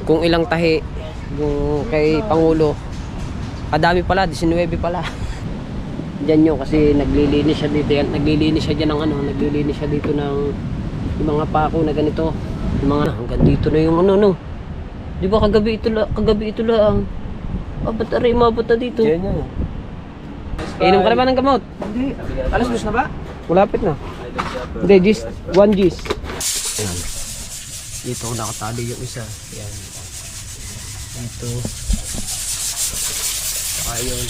kung ilang tahi yung kay Pangulo. Kadami pala, 19 pala. Diyan yun kasi naglilinis siya dito yan. Naglilinis siya dyan ng ano, naglilinis siya dito ng yung mga pako na ganito. Yung mga hanggang dito na yung ano no. Di ba kagabi ito lang. Ba't aray mabot na dito? Diyan yan. Inom ka na ba ng gamot? Hindi. Alas 2 na ba? Malapit na. Hindi, gis. 1 gis. Ayan. Dito nakatali yung isa. Ayan. Dito. Saka yun.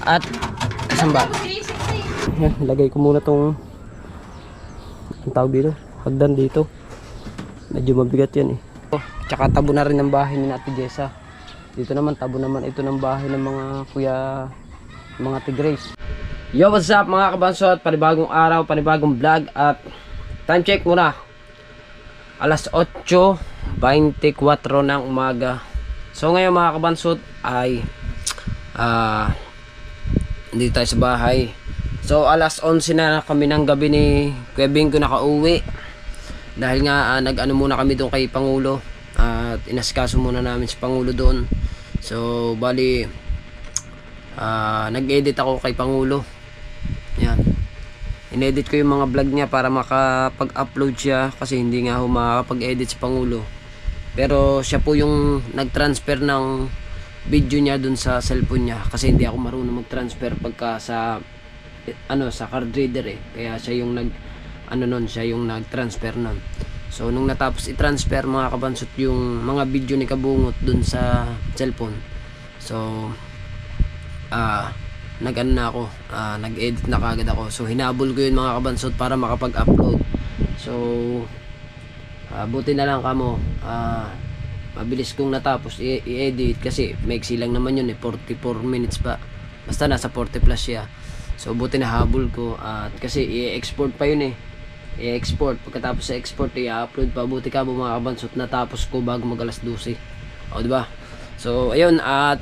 At saan ba? Ayan, lagay ko muna tong ang tawag dito. Hagdan dito. Medyo mabigat yan eh. Tsaka tabo na rin ng bahay ni Ate Jessa. Dito naman, tabo naman ito ng bahay ng mga kuya, mga Tigres. Yo, what's up mga kabansot? Panibagong araw, panibagong vlog. At time check muna. Alas 8:24 ng umaga. So ngayon mga kabansot ay dito tayo sa bahay. So alas 11 na kami ng gabi ni Kuya Bingo nakauwi. Dahil nga nag-ano muna kami doon kay Pangulo. At inaskaso muna namin si Pangulo doon. So bali nag-edit ako kay Pangulo. Yan. Inedit ko yung mga vlog niya para makapag-upload siya kasi hindi nga ako makakapag-edit si Pangulo. Pero siya po yung nag-transfer ng video niya dun sa cellphone niya kasi hindi ako marunong mag-transfer pagka sa sa card reader eh. Kaya siya yung siya yung nag-transfer nun. So nung natapos i-transfer mga kabansot yung mga video ni Kabungot dun sa cellphone. So nag-ano na ako, nag-edit na kagad ako. So hinabol ko yun mga kabansot para makapag-upload. So buti na lang kamo, mabilis kong natapos i-edit kasi maiksi lang naman yun eh, 44 minutes pa. Basta nasa 40 plus siya. So buti na habol ko at kasi i-export pa yun eh. I-export, pagkatapos sa export i-upload pa. Buti ka mga kabansot natapos ko bago mag alas 12. O diba? So ayun at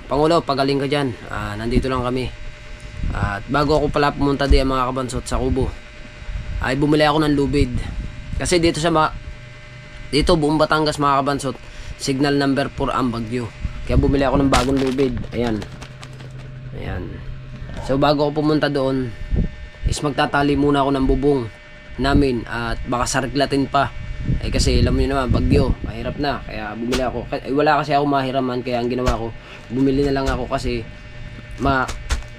Pangulo, pagaling ka dyan. Nandito lang kami. At bago ako pala pumunta diyan mga kabansot sa Kubo, ay bumili ako ng lubid. Kasi dito dito buong Batangas mga kabansot, signal number 4 ang bagyo. Kaya bumili ako ng bagong lubid. Ayan. Ayan. So bago ako pumunta doon is magtatali muna ako ng bubong namin at baka sarklatin pa. Eh kasi alam niyo naman bagyo, mahirap na. Kaya bumili ako. Wala kasi ako mahiraman kaya ang ginawa ko, bumili na lang ako kasi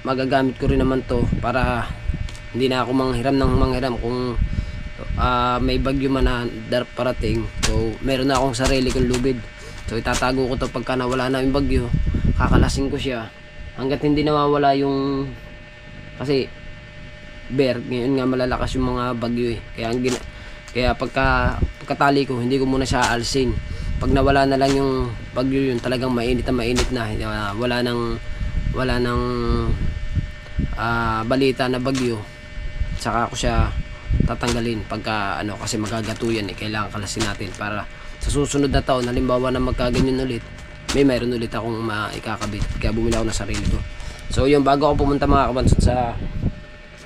magagamit ko rin naman to para hindi na ako manghiram kung may bagyo man na parating. So meron na akong sarili kong lubid. So itatago ko to pagka nawala na yung bagyo, kakalasin ko siya hanggat hindi nawawala yung kasi ngayon nga malalakas yung mga bagyo eh. Kaya pagkatali ko, hindi ko muna siya alsin. Pag nawala na lang yung bagyo yun, talagang mainit na. Wala nang balita na bagyo. Saka ko siya tatanggalin pagka kasi magagato yan eh. Kailangan kalasin natin para sa susunod na taon, halimbawa na magkaganyan ulit, mayroon ulit akong maikakabit. Kaya bumili ako ng sarili ko. So yun, bago ako pumunta mga kabansot sa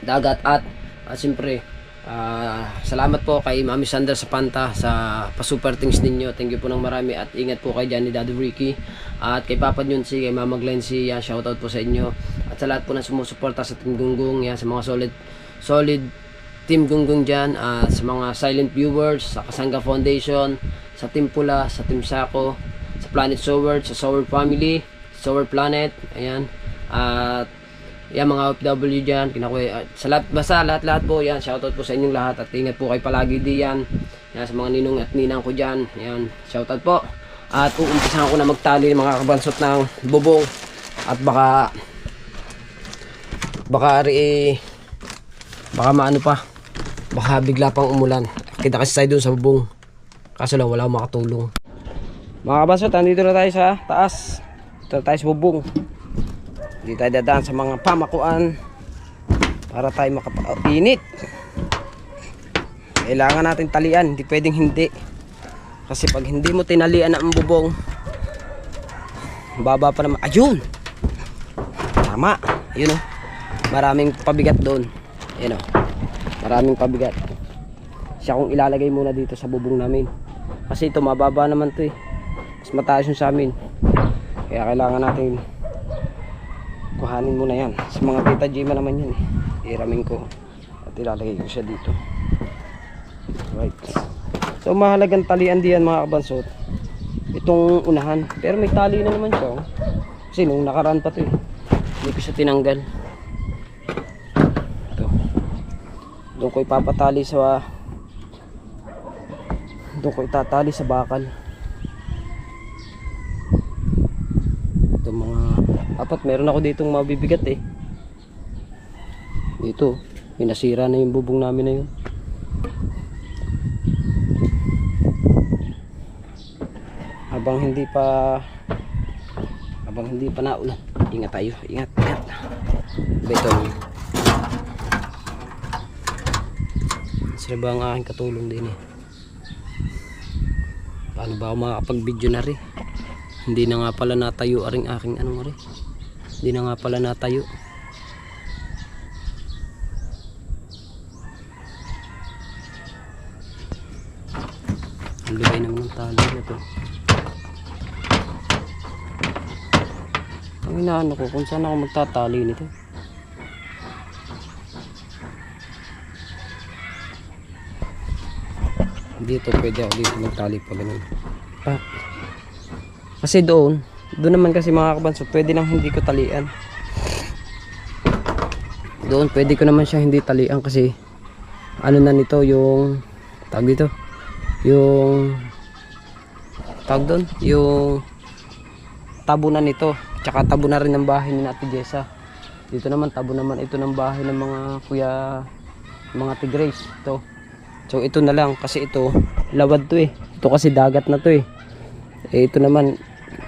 dagat at siyempre salamat po kay Mami Sandra sa Panta sa pa-super things ninyo. Thank you po ng marami at ingat po kay Johnny Daddy Ricky at kay Papa Nyunsi, kay Mama Glency, shoutout po sa inyo at sa lahat po na sumusuporta sa Team Gunggong, sa mga solid Team Gunggong dyan, sa mga silent viewers, sa Kasangga Foundation, sa Team Pula, sa Team Sako, sa Planet Soward, sa Soward Family, Soward Planet, ayan, at mga OFW dyan, sa lahat, basta lahat po yan, shoutout po sa inyong lahat at ingat po kayo palagi diyan. Sa mga ninong at ninang ko dyan, yan, shoutout po. At uumpisahan ko na magtali mga kabansot ng bubong at baka maano pa, baka bigla pang umulan. Kita kasi tayo dun sa bubong, kaso lang wala akong makatulong. Mga kabansot, nandito na tayo sa taas, dito na tayo sa bubong. Hindi tayo dadaan sa mga pamakuan para tayo makapag-init. Kailangan natin talian, hindi pwedeng hindi. Kasi pag hindi mo tinalian ang bubong, baba pa naman. Ayun! Tama! Ayun o. Maraming pabigat doon. Ayun o. Maraming pabigat. siya kung ilalagay muna dito sa bubong namin. Kasi ito mababa naman to eh. Mas mataas yung sa amin. Kaya kailangan natin kuhanin muna yan. Sa mga tita Jima naman yan eh. Iramin ko at ilalagay ko siya dito. Right. So mahalagang talian diyan mga kabansot. Itong unahan. Pero may tali na naman siya. Oh. Kasi nung nakaraan pa to eh. Hindi ko siya tinanggal. Ito. Doon ko ipapatali sa doon ko itatali sa bakal. Ito mga apat. Meron ako ditong mabibigat eh. Dito. Pinasira na yung bubong namin na yun. Habang hindi pa naulan. Ingat tayo, ingat. Beto. Sila ba ang aking katulong din eh? Paano ba ako makakapag-video na rin? Hindi na nga pala natayo aring aking anong rin. Hindi na nga pala natayo. Ang lugay naman ng tali na to. Ang inaano ko kung saan ako magtatali nito. Dito pwede ako dito magtali pa ganun. Kasi doon naman kasi mga kabanso pwede nang hindi ko talian. Doon pwede ko naman siya hindi talian kasi ano na nito yung tawag dito. Yung tawag doon yung tabunan nito. Tsaka tabo na rin ng bahay ni Ate Jessa. Dito naman tabo naman ito ng bahay ng mga kuya, mga Tigres. Ito. So ito na lang kasi ito lawad to eh. Ito kasi dagat na to eh. Ito naman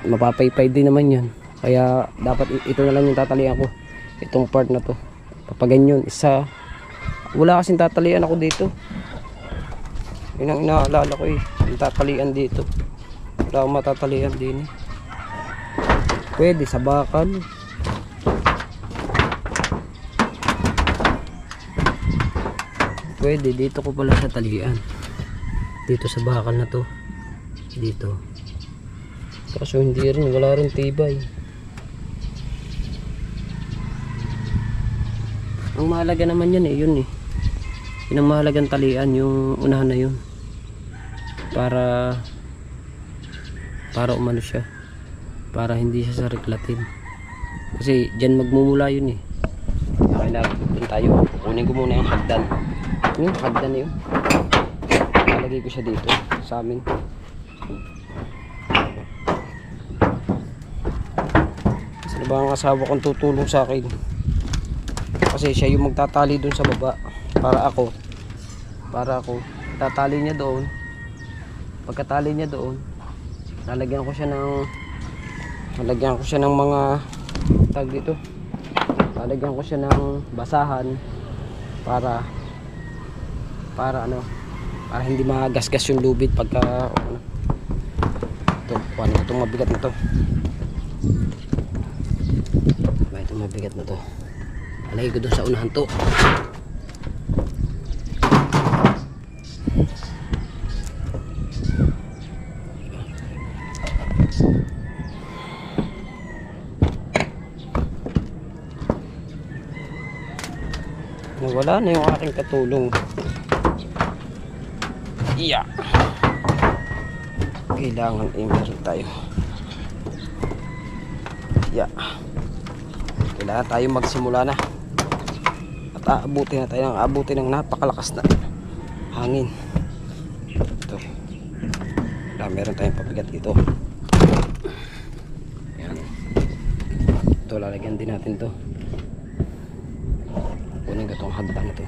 mapapaypay din naman 'yan. Kaya dapat ito na lang yung tatalian ko. Itong part na to. Papaganyan isa. Wala kasing tatalian ako dito. Yun ang inaalala ko eh. Yung tatalian dito. Wala akong matatalian din eh. Pwede sa bakal. Pwede dito ko pala sa talian. Dito sa bakal na to. Dito. Kaso hindi rin, wala rin tibay. Ang mahalaga naman yan eh, yun eh. Yun ang mahalagang talian, yung unahan na yun. Para umano siya. Para hindi siya sa reklatin. Kasi dyan magmumula yun eh. Kailangan tayo. Kunin ko muna yung hagdan. Yung hagdan na yun. Lalagay ko siya dito sa amin. Sino ba ang asawa kong tutulong sa akin? Kasi siya yung magtatali dun sa baba. Para ako tatali niya doon. Pagkatali niya doon, lalagyan ko siya ng mga tag dito. Lalagyan ko siya ng basahan para hindi magasgas yung lubid pagka ano. Ito, kuhanin ko itong mabigat na to. Itong mabigat na to. Alagay ko doon sa unahan to. Wala na yung aking katulong. Yeah. Kailangan meron tayo. Yeah. Kailangan tayo magsimula na. At aabutin ng napakalakas na hangin. Ito. Meron tayong pabigat dito. Yan. Ito, lalagyan din natin to. Kunin ko itong hagdan na to.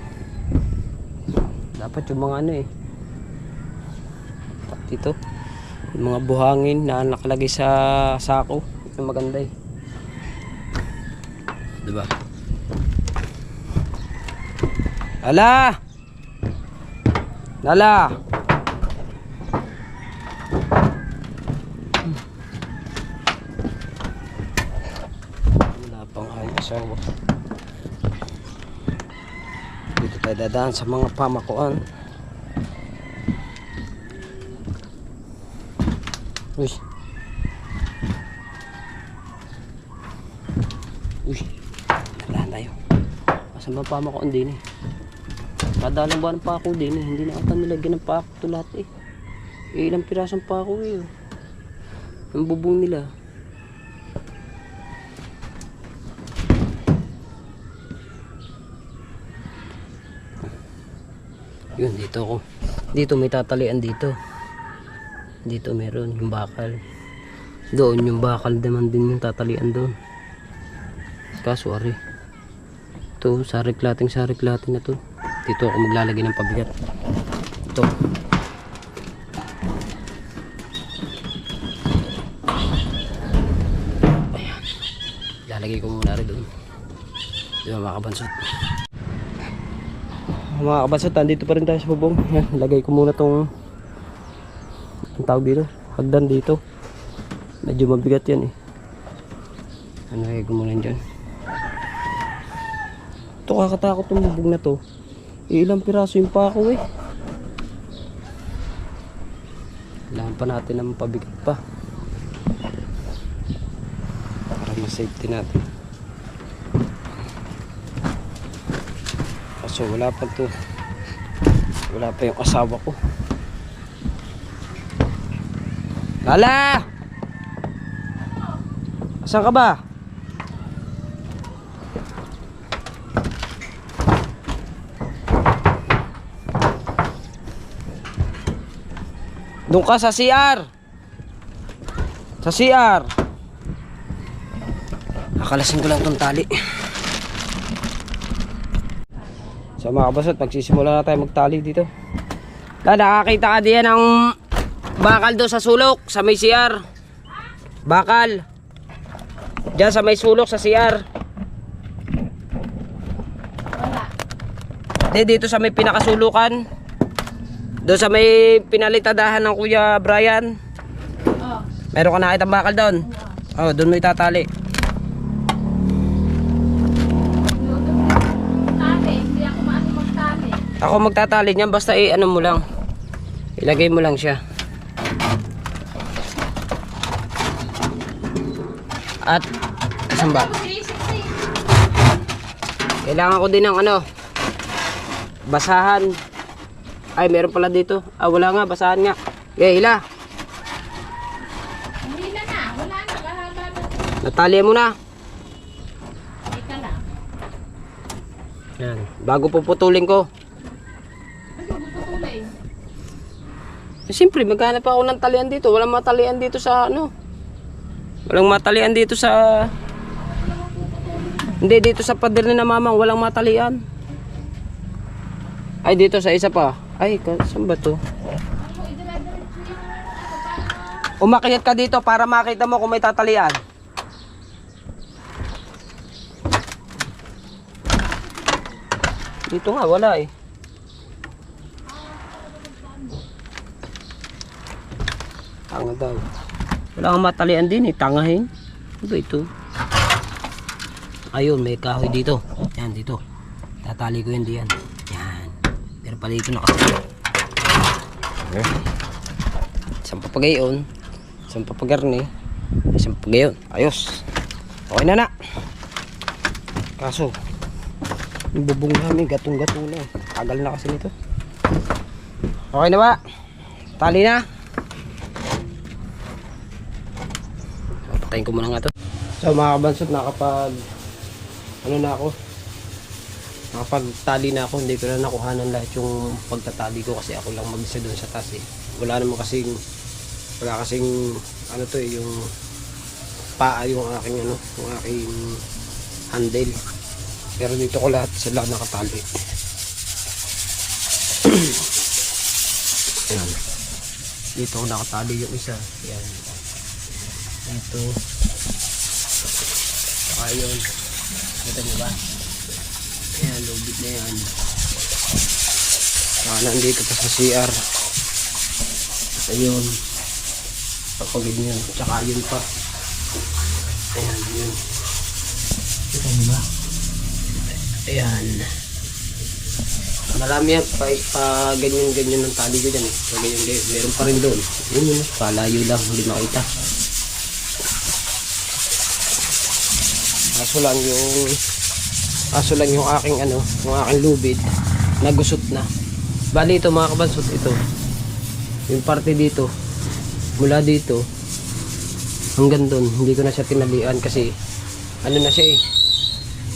Dapat yung mga ano eh, dito yung mga buhangin na nakalagay sa sako, yung maganda eh, diba? Ala! Lala! Wala pang aking asawa. Dito tayo dadaan sa mga pamakuan. Uy. Uy. Tarahan tayo. Asan ba pa ako din eh? Kadalang buwan pa ako din eh. Hindi na ata nilagyan ng pako ito lahat eh. Ilang pirasong pako eh. Ang bubong nila. Yun, dito ako. Dito may tatalian dito. Dito meron yung bakal. Doon yung bakal naman din yung tatalian doon. Kaso ari. Ito, sarik-lating na to. Dito ako maglalagay ng pabigat. Ito. Ayan. Lalagay ko muna rin doon. Di ba mga kabansot? Mga kabansot, nandito pa rin tayo sa bubong. Yan, lagay ko muna tong ang tawag dito, hagdan dito. Medyo mabigat yan eh. Ano lagay ko muna dyan. Ito kakatakot tong bubong na to. Ilang piraso yung pako eh. Kailangan pa natin ng pabigat pa para ma-safety natin. Kaso wala pa to. Wala pa yung asawa ko. Lala! Asan ka ba? Doon ka sa CR. Sa CR. Nakalasin ko lang tong tali. So mga kabasot, magsisimula na tayo magtali dito. Nakakita ka diyan ng bakal doon sa sulok, sa may CR. Bakal. Diyan sa may sulok sa CR. Wala. Dito sa may pinakasulukan. Doon sa may pinalitadahan ng Kuya Brian. Oh. Meron ka nakita bakal doon? Oh, doon mo itatali. Hindi ako maano magtali. Ako magtatali niyan, basta ano mo lang. Ilagay mo lang siya. At saan ba? Kailangan ko din ng ano, basahan. Ay, meron pala dito. Ah, wala nga, basahan nga. Okay, hila. Hindi na. Wala na. Mahaba na. Natali mo na. Ika na. Yan. Bago puputulin ko. Ano puputulin? Siyempre, maghanap ako ng talian dito. Walang matalian dito sa ano. Walang matalian dito sa... Hindi, dito sa pader ni na mamang. Walang matalian. Ay, dito sa isa pa. Ay, saan ba to? Umakyat ka dito para makita mo kung may tatalian. Dito nga, wala eh. Tanga daw. Wala kang matalian din eh, tangahin. Ano ba ito? Ayun, may kahoy dito. Yan, dito. Tatali ko yun diyan. Yan. Pero pala ito nakasali. Isang papagayon. Isang papagarni. Isang papagayon. Ayos. Okay na. Kaso, yung bubong namin, gatong-gato na. Tagal na kasi nito. Okay na ba? Tali na. Patayin ko muna nga to. So mga kabansot, ano na ako, nakapagtali na ako. Hindi ko na nakuhanan lahat yung pagtatali ko kasi ako lang mag-isa doon sa taas eh. Wala naman kasing ano to eh, yung paa yung aking ano, yung aking handle. Pero dito ko lahat sila nakatali. Ayan. Dito ko nakatali yung isa. Ayan. Dito. Saka yun. Kita nyo ba? Ayan, lubid na yan. Saka nandito pa sa CR. Ayun. Papagid nyo. Tsaka yun pa. Ayan, yun. Kita nyo ba? Ayan. Marami yan, pa ganyan-ganyan ng tali ko dyan eh. So, ganyan, meron pa rin doon. Yun, palayo lang, hindi makita. Kaso lang yung aking yung aking lubid, nagusot na. Bali ito mga kabansot, ito. Yung parte dito, mula dito, hanggang doon, hindi ko na siya tinalian kasi, ano na siya eh.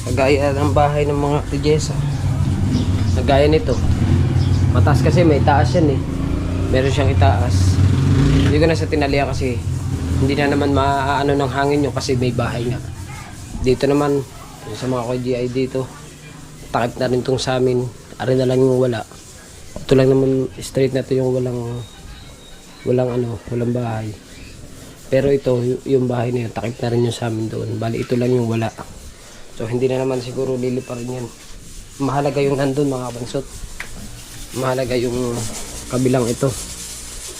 Kagaya ng bahay ng mga tijesa. Kagaya nito. Mataas kasi may taas yan eh. Meron siyang itaas. Hindi ko na siya tinalian kasi hindi na naman maaano ng hangin nyo kasi may bahay nga. Dito naman sa mga KGI dito, takip na rin tong sa amin. Ari na lang yung wala. Ito lang naman straight na to yung walang bahay. Pero ito yung bahay na yun, takip na rin yung sa amin doon. Bali ito lang yung wala. So hindi na naman siguro liliparin yan. Mahalaga yung nandun mga kabansot. Mahalaga yung kabilang ito.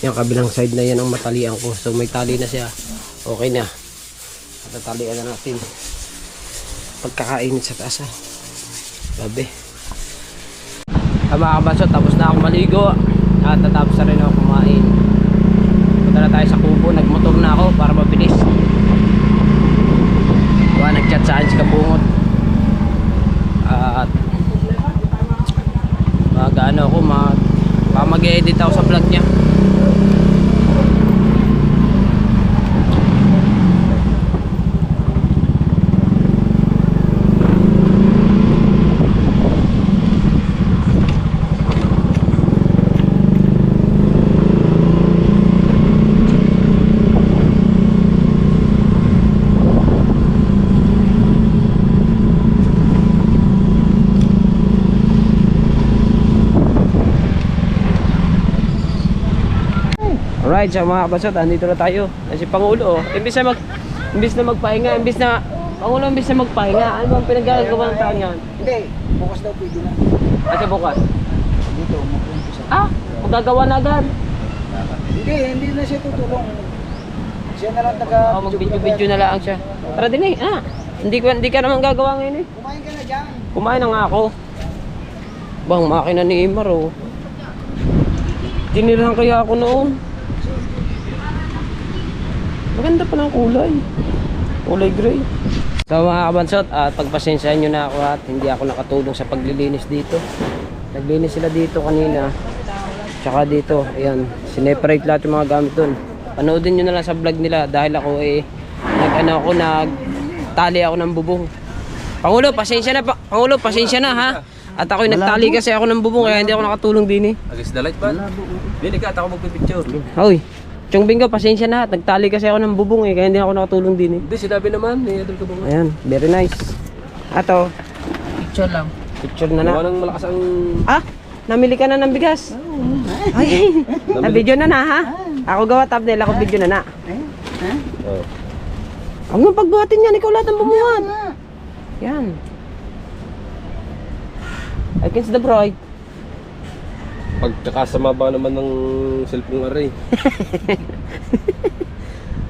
Yung kabilang side na yan ang matalian ko. So may tali na siya. Okay na. Tatalian na natin. Pagkakainit sa taas ha. Sabi. Mga kabansot, tapos na ako maligo. At tatapos na rin ako kumain. Punta na tayo sa kubo. Nagmotor na ako para mabilis. Nag-chat sa akin si Kabungot. At mag-edit ako sa vlog niya. Alright, so mga kabasot, andito na tayo. Si Pangulo, imbis na magpahinga, imbis na magpahinga, ano bang pinagagawa ng tao niyan? Hindi, bukas daw pwede na. Kasi bukas. Dito, mag-umpisa. Magagawa na agad. Hindi na siya tutulong. Siya na lang taga... Mag-video na lang siya. Tara din eh, hindi ka naman gagawa ngayon eh. Kumain ka na dyan. Kumain na nga ako. Bang, makina ni Imar oh. Tinirahan kaya ako noon. Maganda pa ng kulay. Kulay gray. So mga kabansot, pagpasensyahan nyo na ako at hindi ako nakatulong sa paglilinis dito. Naglinis sila dito kanina. Tsaka dito, ayan. Sineparate lahat yung mga gamit dun. Panoodin nyo na lang sa vlog nila dahil ako nagtali ako ng bubong. Pangulo, pasensya na ha. At ako'y nagtali kasi ako ng bubong kaya hindi ako nakatulong din eh. Agis the light ba? Bili ka at ako magpipicture. Hoy, Chong Bingo, pasensya na. Nagtali kasi ako ng bubong eh kaya hindi ako nakatulong din eh. Hindi, sinabi naman. Idol ka ba? Ayan, very nice. Ato, Picture lang. picture na na. Gawa ng malakas ang... Namili ka na ng bigas. Ay, na-video na na ha. Ako gawa thumbnail, ako video na na. Oh. Huwag mong pagbuhatin yan, ikaw lahat ang bumuhat. Yan. Against the bright. Pagkakasama ba naman ng cellphone array?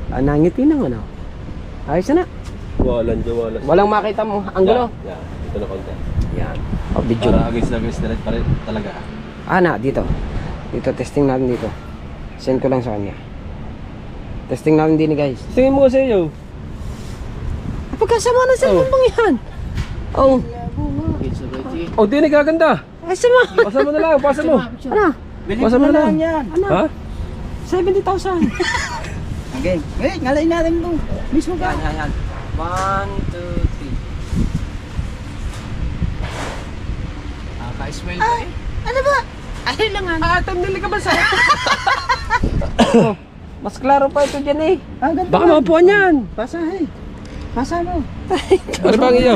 Nangiti naman ako. Ayos na. Walang jawalas. Walang makita mo. Ang gulo. Yeah. Ito na konti. Yan. Video. Para agis the light pa rin talaga. Dito. Dito, testing natin dito. Send ko lang sa kanya. Testing natin din guys. Tingin mo sa iyo. Pagkasama na cellphone bang yan? Oh. Oh, di nagaganda. Ay, sama. Pasa mo na lang, pasa mo. Ano? Pasa mo na lang. yan. Ano? Ha? 70,000. Okay. Wait, ngalain natin ito. Mismo ka. Yan. 1, 2, 3. Ka-smile ka eh. Ano ba? Ay lang nga. Thumbnail ka ba sa... Mas klaro pa ito dyan eh. Ganda. Baka mapuan yan. Pasa Pasa mo. Ano bang iyo?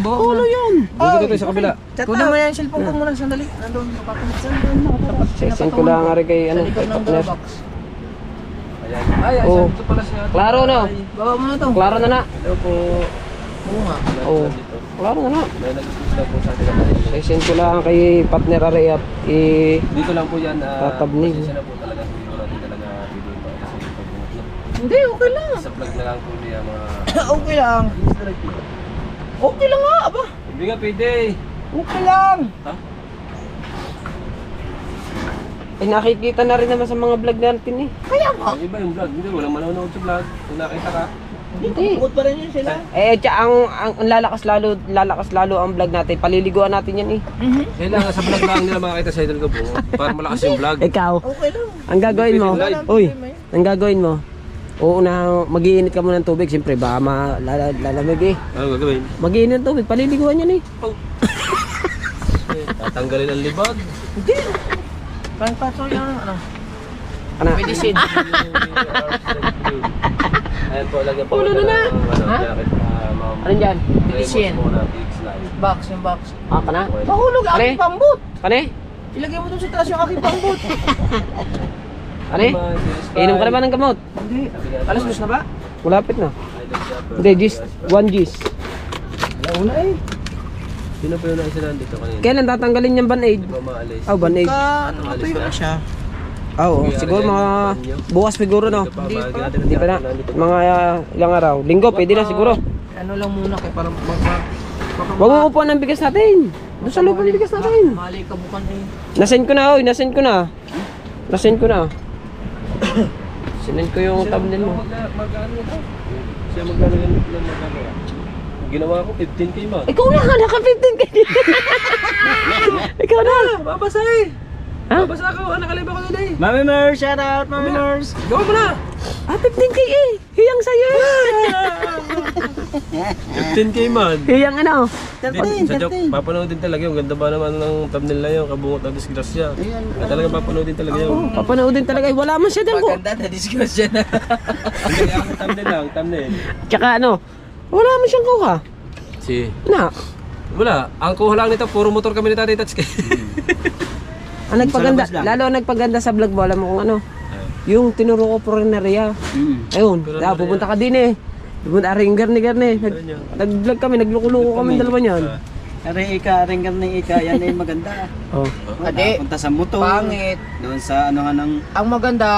Ulo yun. Dito tayo sa kabila. Kunin mo yan, cellphone ko muna sandali. Nandun, nakapalit. Send ko lang nga rin kay Sa likod kay ng partner. Dropbox. Ay, Oh. ito pala siya. Klaro no? Baba mo na to. Klaro na na. Hello po. Oo nga. Oh. Klaro na na. May nag-switch lang po sa atin kanina. Send ko lang kay partner Aray at Dito lang po yan. Tatabnig. Pasensya na po talaga. Hindi ko natin talaga video pa. Kasi pagbuhat na. Hindi, okay lang. Sa vlog na lang po niya mga... Okay lang. Okay lang nga, aba. Hindi nga pwede. Okay lang. Ha? Eh, nakikita na rin naman sa mga vlog natin eh. Ang iba yung vlog. Hindi, walang manonood sa vlog. Kung nakita ka. Hindi. Bukod pa rin yun sila. Eh, ang lalakas lalo ang vlog natin. Paliliguan natin yan eh. Kailangan sa vlog lang nila makakita sa idol ko po. Para malakas yung vlog. Ikaw, Okay lang. ang gagawin mo, Live. uy, ang gagawin mo, mag-iinit ka muna ng tubig. Siyempre, baka lalamig eh. Ano gagawin? Mag-iinit ng tubig, paliliguan yan eh. Tatanggalin ang libag. Parang paso yung ano. Ano? Medicine. Ayan po, lagyan po. Ulo na na. Ha? Jacket ma'am. Ano dyan? Medicine. Remote po na fix live. Box, yung box. Ah, ka na? Mahulog ang Ano? aking pambut. Kane? Ilagay mo doon sa taas yung aking pambut. Kane? Inom ka na ba ng gamot? Hindi. Alas dos na ba? Malapit na. Hindi, Gis. 1 Gis. Alauna eh. Sino po yung naisa nandito kanina? Kailan tatanggalin yung band-aid? Di ba maalis? Oh, band-aid. Matuyo na siya. Oo, siguro mga bukas siguro no. Hindi pa na. Nandito. Mga ilang araw. Linggo, pwede na siguro. Ano lang muna kay para Huwag mo upuan ng bigas natin. Doon sa loob ng bigas natin. mali ka bukan eh. Nasend ko na, oy. Nasend ko na. Nasend ko na. Sinend ko yung thumbnail mo. Mag-ano ito? Siya mag-ano yan ng mag-ano. Ginawa ko 15k ma. Ikaw na, naka 15 ka. Ikaw na. Babasa eh. Ha? Babasa ako. Nakaliba ko na eh. Mami Mers, shout out Mami Mers. Gawa mo na. Ah, 15k eh. Hiyang sa'yo. 15k man. Hiyang ano? Sa joke, papanoodin talaga yung ganda ba naman ng thumbnail na yun, kabungot ng disgrasya. Talagang papanoodin talaga yun. Papanoodin talaga. Eh, wala man siya dyan ko. Maganda na discuss yan. Hindi kaya ako thumbnail lang, thumbnail. Tsaka ano, wala man siyang kuha. Si, Na. wala. Ang kuha lang nito, puro motor kami ni Tatay Tatsuki. Ang nagpaganda, Sa labas lang. lalo ang nagpaganda sa vlog mo, alam mo kung ano? Yung tinuro ko pruneria. Ayun, pupunta ka din eh. Pupunta rin garni. Nag-vlog kami, nagluluko kami dalawa niyan. Aring ika, yan ay maganda. Oh. Ade, Punta sa motor. pangit. Doon sa ano nga ng... Ang maganda,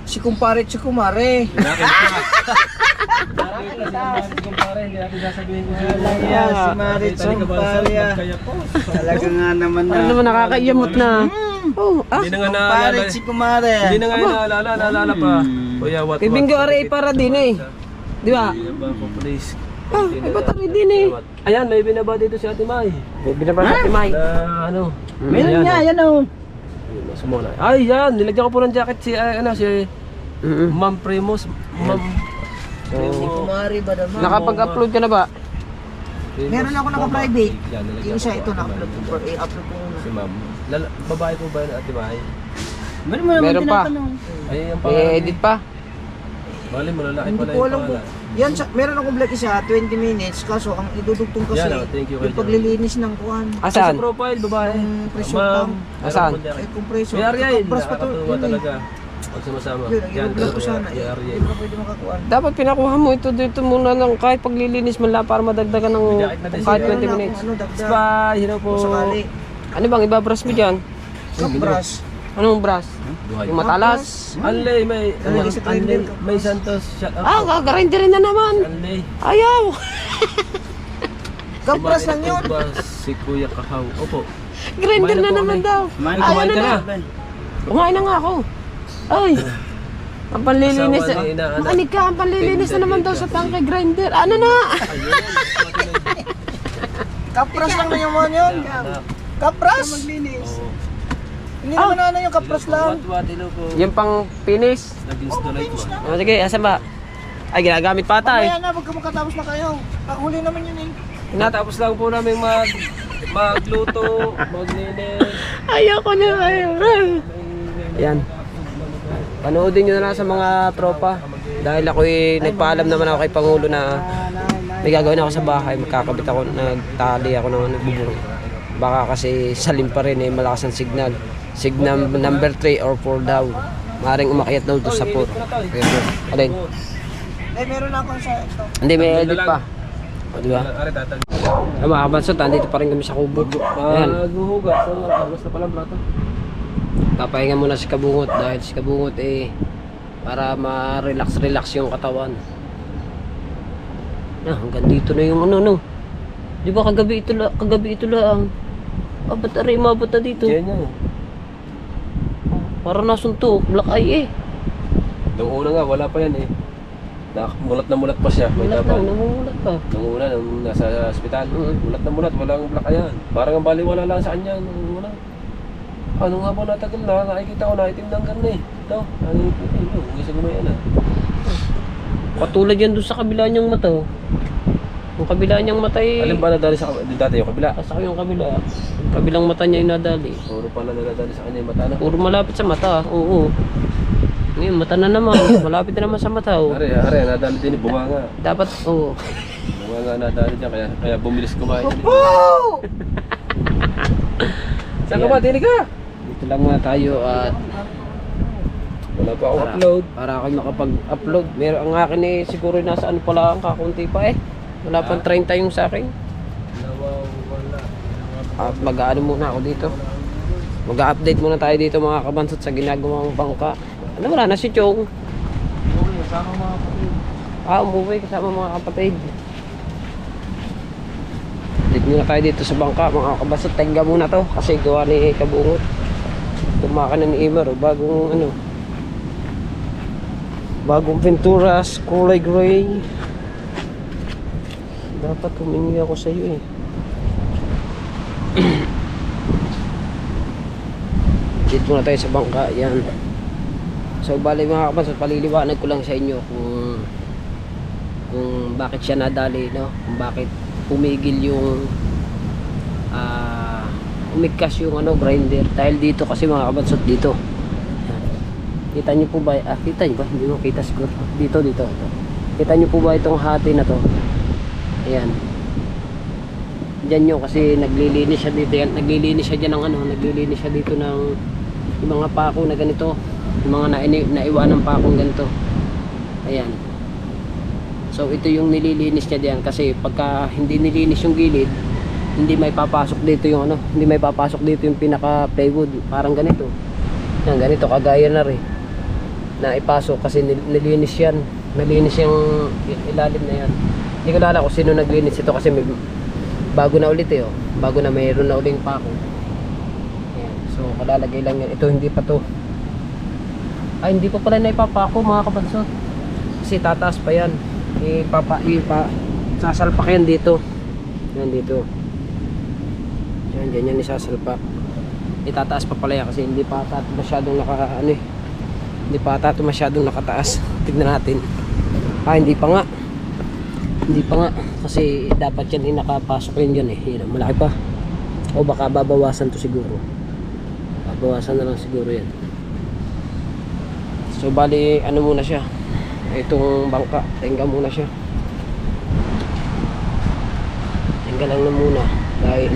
si kumpare at si kumare. Yeah, si Marit Sompalia. Talaga nga naman na. Ano naman nakakaiyamot na. Oh, ah. Hindi na nga Kumpare naalala. si Kumare. Hindi na nga naalala pa. Kuya, what? Kay Bingo Aray para din eh. Di ba? Please. Ah, iba tayo din eh. Ayan, may binaba dito si Ate Mai. May binabasa si Mike. Na ano? Meron nga, yan o. Sumula. Ay, yan. Nilagyan ko po ng jacket si, si Ma'am Primus. Ma'am. So, Kumare ba naman? nakapag-upload ka na ba? Meron ako naka-private. Yan, nilagyan Yung isa ko ito po na-upload ko. ng I-upload ko muna. Si Ma'am. Babae po ba yun, Ate Mai? Meron mo naman Meron pa. tinatanong. Ay, ang May edit pa. Bali mo, lalaki Hindi pala ko yung alam kung... pangalan. Yan, meron akong vlog isa, 20 minutes. Kaso ang idudugtong kasi, Yan, thank you, yung Kuya paglilinis ng kuhan. Ay, Asan? sa profile, babae. Ang presyo Ma'am. lang. Asan? Ay, compressor. Kuya Ariel, Bras pa to. nakakatuwa Yun eh. talaga. Pag sumasama. Yun, ang i-vlog ko sana. Kuya Eh, Ariel. hindi ko na pwede makakuha. Dapat pinakuha mo ito dito muna lang kahit paglilinis man lang para madagdagan ng Jacket na din kahit siya. 20 minutes. Ano, dagdag. Bye, hello po. Kung sakali. Ano bang ibabrush mo dyan? Kapras. Anong brush? Buhay. Yung matalas? Anlay, Lalagay sa grinder, may Santos. Shout out. Ah, gagarind rin na naman. Anlay. Ayaw. Kapras lang yun. Si Kuya Kahaw. Opo. Grinder na Kumain na po naman kami. daw. Kumain Ayaw Kumain ka na. na. Kumain na nga ako. Ay. Ang panlilinis. Asawa ni inaanak. Makinig ka, ang panlilinis na naman daw sa tangke grinder. Ano na? Kapras lang na yung mga yun. Kapras. Maglinis. Hindi naman ano yung kapras lang. What, hello po. Yung pang finish. Nag-installate mo. O sige, asan ba? Ay, ginagamit pa tayo. Mamaya na, pagka makatapos na kayo. Huli naman yun eh. Tinatapos lang po namin magluto, maglinis. Ayoko na. Ayan. Panoodin nyo na lang sa mga tropa. Dahil ako'y nagpaalam naman ako kay Pangulo na may gagawin ako sa bahay. Magkakabit ako, nagtali ako ng bubong. Baka kasi salim pa rin eh, malakas ang signal. Signal number 3 or 4 daw. Maaaring umakyat daw to sa 4. Alin? Eh, meron na akong sa ito. Hindi, may edit pa. O, di ba? Ari tatag. Ay, mga kabansot, andito pa rin kami sa kubo. Ayan. Maghuhugas. Agos na pala plato. Papahinga muna si Kabungot dahil si Kabungot eh para ma-relax yung katawan. Hanggang dito na yung ano no. Di ba kagabi ito lang ba't aray mabot na dito? Yan yan. Para nasuntok, black eye eh. Nung una nga, wala pa yan eh. Mulat na mulat pa siya. May Mulat tabang. lang, namumulat pa. Nung una, nung nasa ospital, mulat na mulat, walang black ayan. Parang ang baliwala lang sa kanya nung una. Ano nga ba natagal na, nakikita ko na itim ng karne eh. Ito, ano yung puti, huwag isa gumayan ah. Katulad yan doon sa kabila niyang mata. Oh. Yung kabila niyang mata eh. Alin ba nadali sa dati yung kabila? Saka yung kabila. Yung kabilang mata niya yung nadali. Puro pala nadali sa kanya yung mata na. Puro malapit sa mata. Oo. Ngayon, mata na naman. Malapit na naman sa mata. Oh. Are, nadali din, bunganga. Dapat, oo. Bunganga nadali dyan, kaya bumilis kumain. Saan ka ba? Dili ka? Dito lang muna tayo at Wala pa akong upload. para ako makapag-upload. Meron ang akin eh, siguro nasa ano pala ang kakunti pa eh. Wala pang 30 yung sa akin. At mag-ano muna ako dito. Mag-update muna tayo dito mga kabansot sa ginagawang bangka. Ano wala na si Chong? Umuwi kasama mga kapatid. Update muna tayo dito sa bangka mga kabansot. Tenga muna to kasi gawa ni Kabungot. Tumakan na ni Imer bagong ano. Bagong pinturas, kulay gray. Dapat humingi ako sa iyo eh. Dito na tayo sa bangka, yan. So bali mga kabansot, paliliwanag ko lang sa inyo kung bakit siya nadali, no? Kung bakit pumigil yung umigkas yung ano, grinder. Dahil dito kasi mga kabansot, dito. Kita nyo po ba? Kita nyo ba? Hindi mo kita siguro. Dito. Kita nyo po ba itong hati na to? Ayan. Diyan nyo kasi naglilinis siya dito. Yan. Naglilinis siya dyan ng ano. Naglilinis siya dito ng yung mga pako na ganito. Yung mga naiwanang pakong ganito. Ayan. So ito yung nililinis niya diyan. Kasi pagka hindi nilinis yung gilid, hindi may papasok dito yung ano. Hindi may papasok dito yung pinaka plywood. Parang ganito. Yan, ganito kagaya na rin. Na ipasok kasi nilinis yan. Nalinis yung ilalim na yan. Hindi ko nalala kung sino naglinis ito kasi may, bago na ulit eh. Oh. Bago na mayroon na uling pako. Ayan. So kalalagay lang yan. Ito hindi pa to. Ay hindi pa pala na ipapako mga kabansot. Kasi tataas pa yan. Sasalpak yan dito. Yan dito. Yan ganyan isasalpak. Itataas pa pala yan kasi hindi pa ata masyadong hindi pa ata masyadong nakataas. Tignan natin. Hindi pa nga kasi dapat yan nakapasok rin dyan eh. Yan, malaki pa o baka babawasan to siguro, babawasan na lang siguro yan. So bali ano muna siya, itong bangka tenga muna siya, tenga lang na muna dahil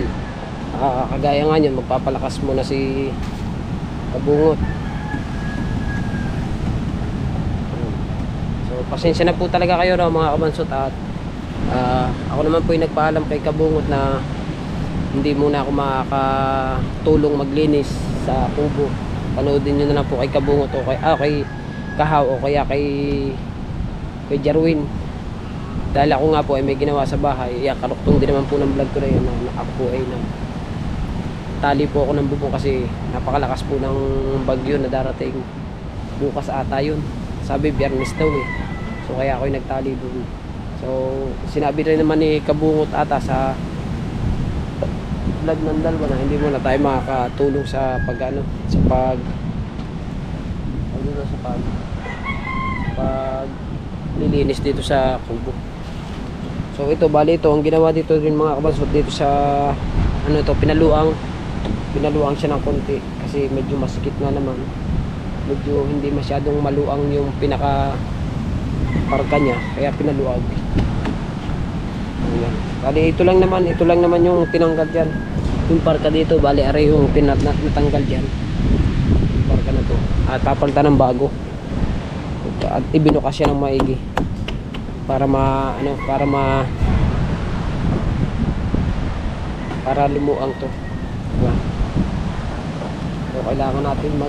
kagaya nga yun, magpapalakas muna si Kabungot. So pasensya na po talaga kayo no, mga kabansot, at ako naman po yung nagpaalam kay Kabungot na hindi muna ako makakatulong maglinis sa kubo. Panoodin nyo na lang po kay Kabungot o kay Kahaw o kaya kay Jarwin, dahil ako nga po ay may ginawa sa bahay. Karuktong din naman po ng vlog ko na yun na ako po ay tali po ako ng bubong kasi napakalakas po ng bagyo na darating bukas ata yun. Sabi Biyernes daw eh. So kaya ako yung nagtali doon. So sinabi rin naman ni Kabungot ata sa vlog ng dalawa na hindi mo na tayo makakatulong sa pag lilinis dito sa kubo. So ito bali ito ang ginawa dito rin mga kabansot dito sa ano to, pinaluang siya ng konti kasi medyo masikip na naman, medyo hindi masyadong maluang yung pinaka parka niya kaya pinaluag. Ayan. Bali ito lang naman yung tinanggal dyan, yung parka dito. Bali aray yung natanggal dyan, yung parka na to at papalitan ng bago at ibinukas siya ng maigi para para lumuang to, diba? So kailangan natin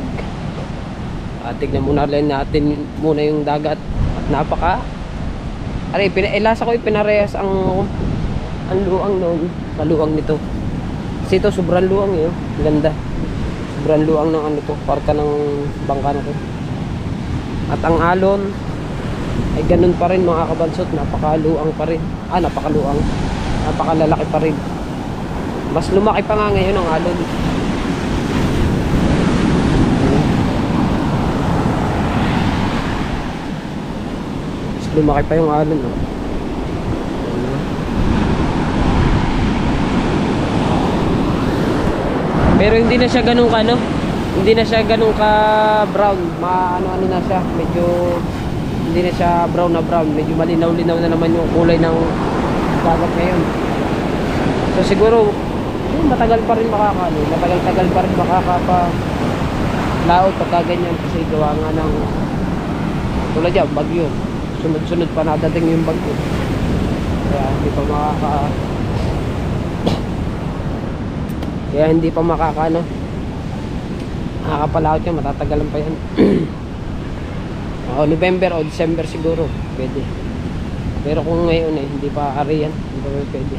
tignan muna rin natin muna yung dagat at lasa ko ipinarehas ang luang noon sa luang nito Kasi ito sobrang luang eh. Oh. Ganda. Sobrang luang ng ano to. Parka ng bangka na to. At ang alon ay ganun pa rin mga kabansot. Napakaluang pa rin. Napakaluang. Napakalalaki pa rin. Mas lumaki pa nga ngayon ang alon. Mas lumaki pa yung alon. Oh. Pero hindi na siya ganun ka, no? Hindi na siya ganun ka brown. Ano na siya. Medyo hindi na siya brown na brown. Medyo malinaw-linaw na naman yung kulay ng dagat ngayon. So siguro matagal pa rin makakano. Matagal-tagal pa rin makakapa-laot pagka ganyan. Kasi gawa nga ng tulad yan, bagyo. Sunod-sunod pa nadating yung bagyo. Kaya hindi pa makakapalaot yan, matatagalan pa yan. November o December siguro pwede, pero kung ngayon hindi pa ari yan, hindi pa pwede.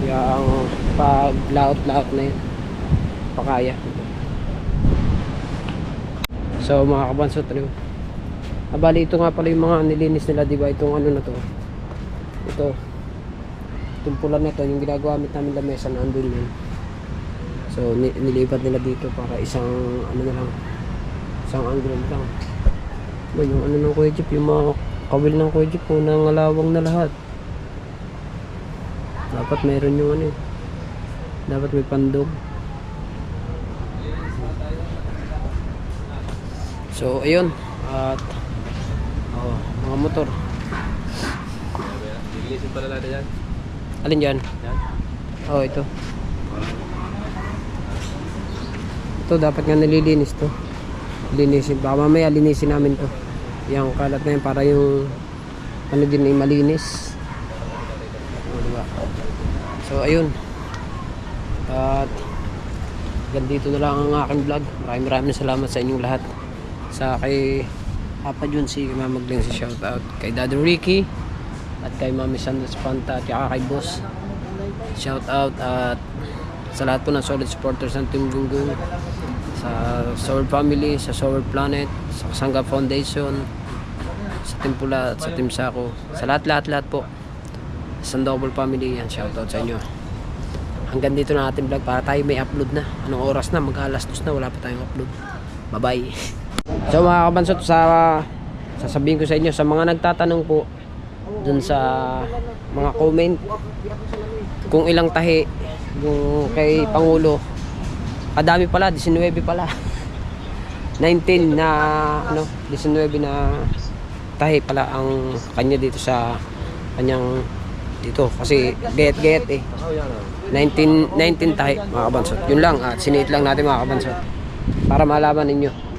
Kaya ang pag laot na yan pakaya. So mga kabansot, bali ito nga pala yung mga nilinis nila, diba? Itong ano na to, itong pula na to, yung ginagamit namin lamesa na andun yun. So nilipat nila dito para isang ano na lang, isang angle lang. Yung ano ng Kuya Jeep, yung mga kawil ng Kuya Jeep po, nangalawang na lahat. Dapat meron yung ano, dapat may pandog. So ayun, at mga motor. Lilisin pala natin yan. Alin dyan? Yan. Ito. Ito dapat nga nililinis to. Linisin. Baka mamaya linisin namin to. Yung kalat na yun para yung ano din ay malinis. Diba? So ayun. At ganito na lang ang aking vlog. Maraming salamat sa inyong lahat. Sa kay Papa Jun, si Mama Glenn, si shout out kay Daddy Ricky at kay Mami Sanders Panta at kay Boss. Shout out at sa lahat po ng solid supporters ng Team Gunggong, sa Soul Family, sa Soul Planet, sa Kasangga Foundation, sa Team Pula at sa Team Sako, sa lahat po sa Double Family. Yan, shout out sa inyo. Hanggang dito na ating vlog para tayo may upload na. Anong oras na? Mag-alas 2 na, wala pa tayong upload. Bye bye. So mga kabansot, sasabihin ko sa inyo, sa mga nagtatanong po dun sa mga comment kung ilang tahi yung kay Pangulo, kadami pala, 19 pala. 19 na 19 na tahi pala ang kanya dito sa kanyang dito, kasi gayet 19 tahi mga kabansot. Yun lang, at siniit lang natin mga kabansot para malaman ninyo.